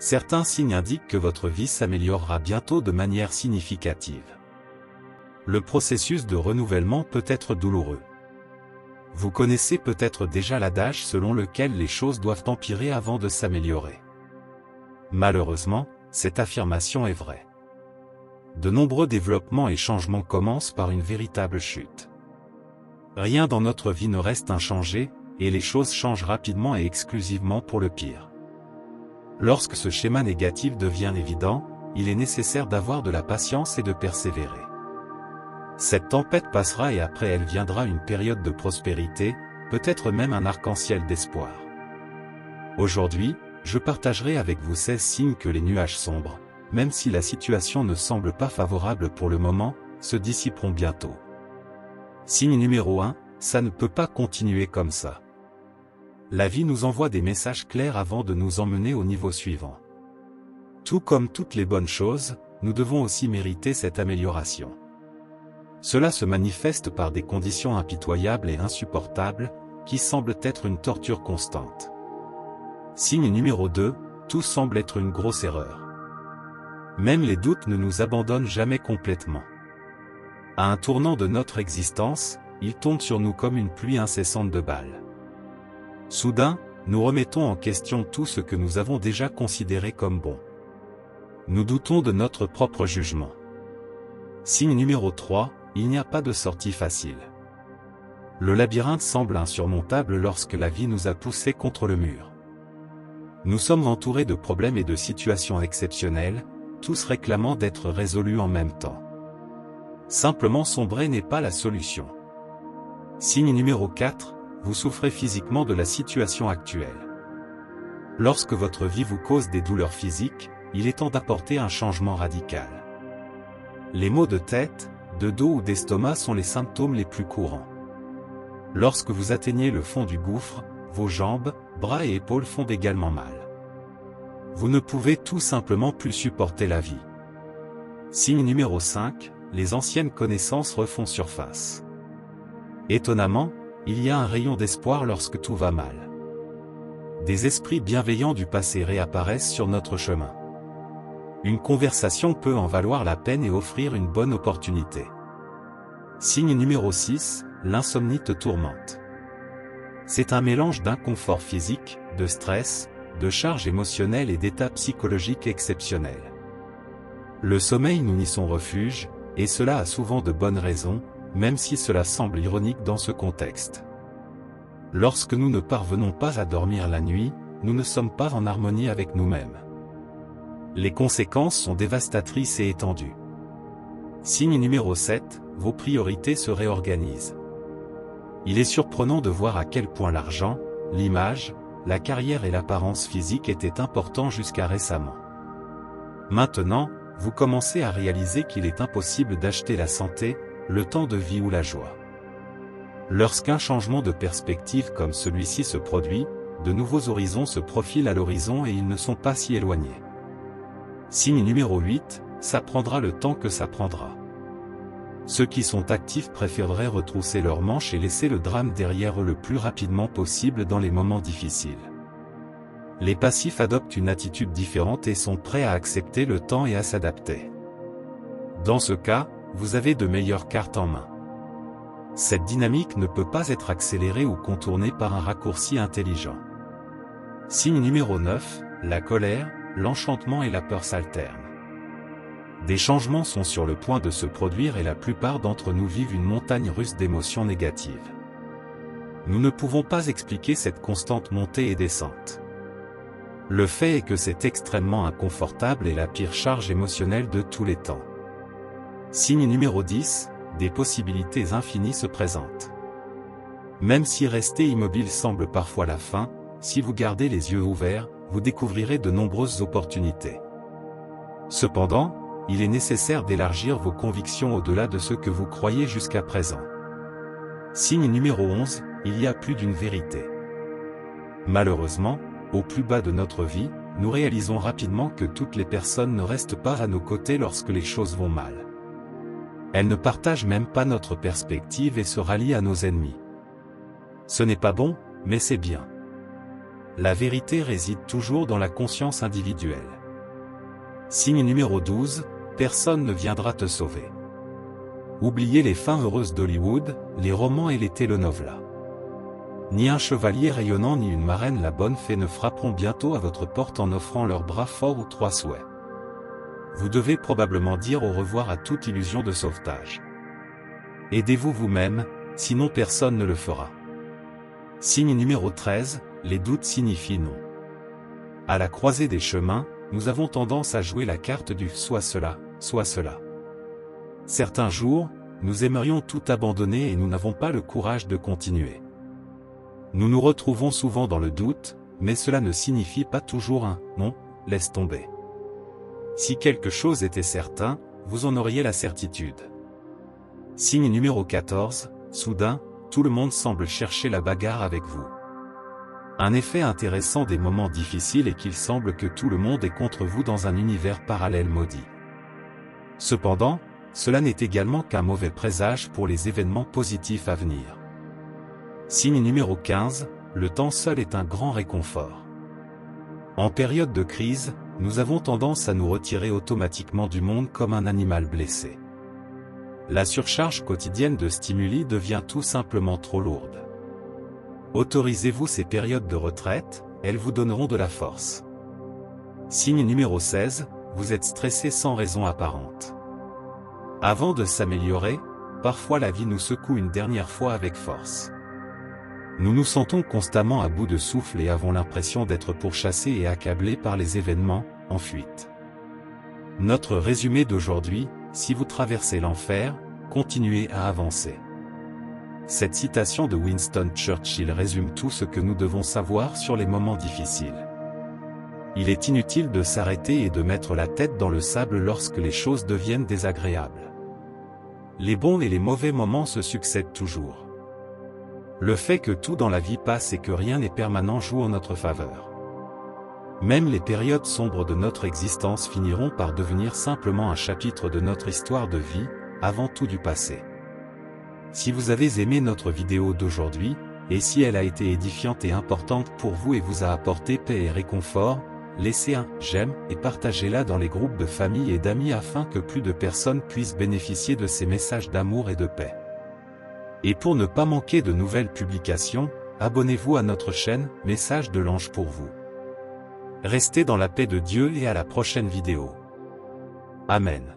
Certains signes indiquent que votre vie s'améliorera bientôt de manière significative. Le processus de renouvellement peut être douloureux. Vous connaissez peut-être déjà l'adage selon lequel les choses doivent empirer avant de s'améliorer. Malheureusement, cette affirmation est vraie. De nombreux développements et changements commencent par une véritable chute. Rien dans notre vie ne reste inchangé, et les choses changent rapidement et exclusivement pour le pire. Lorsque ce schéma négatif devient évident, il est nécessaire d'avoir de la patience et de persévérer. Cette tempête passera et après elle viendra une période de prospérité, peut-être même un arc-en-ciel d'espoir. Aujourd'hui, je partagerai avec vous 16 signes que les nuages sombres, même si la situation ne semble pas favorable pour le moment, se dissiperont bientôt. Signe numéro 1, ça ne peut pas continuer comme ça. La vie nous envoie des messages clairs avant de nous emmener au niveau suivant. Tout comme toutes les bonnes choses, nous devons aussi mériter cette amélioration. Cela se manifeste par des conditions impitoyables et insupportables, qui semblent être une torture constante. Signe numéro 2, tout semble être une grosse erreur. Même les doutes ne nous abandonnent jamais complètement. À un tournant de notre existence, ils tombent sur nous comme une pluie incessante de balles. Soudain, nous remettons en question tout ce que nous avons déjà considéré comme bon. Nous doutons de notre propre jugement. Signe numéro 3, il n'y a pas de sortie facile. Le labyrinthe semble insurmontable lorsque la vie nous a poussés contre le mur. Nous sommes entourés de problèmes et de situations exceptionnelles, tous réclamant d'être résolus en même temps. Simplement sombrer n'est pas la solution. Signe numéro 4, vous souffrez physiquement de la situation actuelle. Lorsque votre vie vous cause des douleurs physiques, il est temps d'apporter un changement radical. Les maux de tête, de dos ou d'estomac sont les symptômes les plus courants. Lorsque vous atteignez le fond du gouffre, vos jambes, bras et épaules font également mal. Vous ne pouvez tout simplement plus supporter la vie. Signe numéro 5, les anciennes connaissances refont surface. Étonnamment, il y a un rayon d'espoir lorsque tout va mal. Des esprits bienveillants du passé réapparaissent sur notre chemin. Une conversation peut en valoir la peine et offrir une bonne opportunité. Signe numéro 6, l'insomnie te tourmente. C'est un mélange d'inconfort physique, de stress, de charge émotionnelle et d'états psychologiques exceptionnels. Le sommeil nous nie son refuge, et cela a souvent de bonnes raisons, même si cela semble ironique dans ce contexte. Lorsque nous ne parvenons pas à dormir la nuit, nous ne sommes pas en harmonie avec nous-mêmes. Les conséquences sont dévastatrices et étendues. Signe numéro 7, vos priorités se réorganisent. Il est surprenant de voir à quel point l'argent, l'image, la carrière et l'apparence physique étaient importants jusqu'à récemment. Maintenant, vous commencez à réaliser qu'il est impossible d'acheter la santé, le temps de vie ou la joie. Lorsqu'un changement de perspective comme celui-ci se produit, de nouveaux horizons se profilent à l'horizon et ils ne sont pas si éloignés. Signe numéro 8, ça prendra le temps que ça prendra. Ceux qui sont actifs préféreraient retrousser leurs manches et laisser le drame derrière eux le plus rapidement possible dans les moments difficiles. Les passifs adoptent une attitude différente et sont prêts à accepter le temps et à s'adapter. Dans ce cas, vous avez de meilleures cartes en main. Cette dynamique ne peut pas être accélérée ou contournée par un raccourci intelligent. Signe numéro 9, la colère, l'enchantement et la peur s'alternent. Des changements sont sur le point de se produire et la plupart d'entre nous vivent une montagne russe d'émotions négatives. Nous ne pouvons pas expliquer cette constante montée et descente. Le fait est que c'est extrêmement inconfortable et la pire charge émotionnelle de tous les temps. Signe numéro 10, des possibilités infinies se présentent. Même si rester immobile semble parfois la fin, si vous gardez les yeux ouverts, vous découvrirez de nombreuses opportunités. Cependant, il est nécessaire d'élargir vos convictions au-delà de ce que vous croyez jusqu'à présent. Signe numéro 11, il y a plus d'une vérité. Malheureusement, au plus bas de notre vie, nous réalisons rapidement que toutes les personnes ne restent pas à nos côtés lorsque les choses vont mal. Elles ne partagent même pas notre perspective et se rallient à nos ennemis. Ce n'est pas bon, mais c'est bien. la vérité réside toujours dans la conscience individuelle. Signe numéro 12, personne ne viendra te sauver. Oubliez les fins heureuses d'Hollywood, les romans et les telenovelas. Ni un chevalier rayonnant ni une marraine la bonne fée ne frapperont bientôt à votre porte en offrant leurs bras forts ou 3 souhaits. Vous devez probablement dire au revoir à toute illusion de sauvetage. Aidez-vous vous-même, sinon personne ne le fera. Signe numéro 13, les doutes signifient non. À la croisée des chemins, nous avons tendance à jouer la carte du « soit cela, soit cela ». Certains jours, nous aimerions tout abandonner et nous n'avons pas le courage de continuer. Nous nous retrouvons souvent dans le doute, mais cela ne signifie pas toujours un « non, laisse tomber ». Si quelque chose était certain, vous en auriez la certitude. Signe numéro 14, soudain, tout le monde semble chercher la bagarre avec vous. Un effet intéressant des moments difficiles est qu'il semble que tout le monde est contre vous dans un univers parallèle maudit. Cependant, cela n'est également qu'un mauvais présage pour les événements positifs à venir. Signe numéro 15, le temps seul est un grand réconfort. En période de crise, nous avons tendance à nous retirer automatiquement du monde comme un animal blessé. La surcharge quotidienne de stimuli devient tout simplement trop lourde. Autorisez-vous ces périodes de retraite, elles vous donneront de la force. Signe numéro 16, vous êtes stressé sans raison apparente. Avant de s'améliorer, parfois la vie nous secoue une dernière fois avec force. Nous nous sentons constamment à bout de souffle et avons l'impression d'être pourchassés et accablés par les événements, en fuite. Notre résumé d'aujourd'hui, si vous traversez l'enfer, continuez à avancer. Cette citation de Winston Churchill résume tout ce que nous devons savoir sur les moments difficiles. Il est inutile de s'arrêter et de mettre la tête dans le sable lorsque les choses deviennent désagréables. Les bons et les mauvais moments se succèdent toujours. Le fait que tout dans la vie passe et que rien n'est permanent joue en notre faveur. Même les périodes sombres de notre existence finiront par devenir simplement un chapitre de notre histoire de vie, avant tout du passé. Si vous avez aimé notre vidéo d'aujourd'hui, et si elle a été édifiante et importante pour vous et vous a apporté paix et réconfort, laissez un j'aime et partagez-la dans les groupes de famille et d'amis afin que plus de personnes puissent bénéficier de ces messages d'amour et de paix. Et pour ne pas manquer de nouvelles publications, abonnez-vous à notre chaîne Message de l'Ange pour vous. Restez dans la paix de Dieu et à la prochaine vidéo. Amen.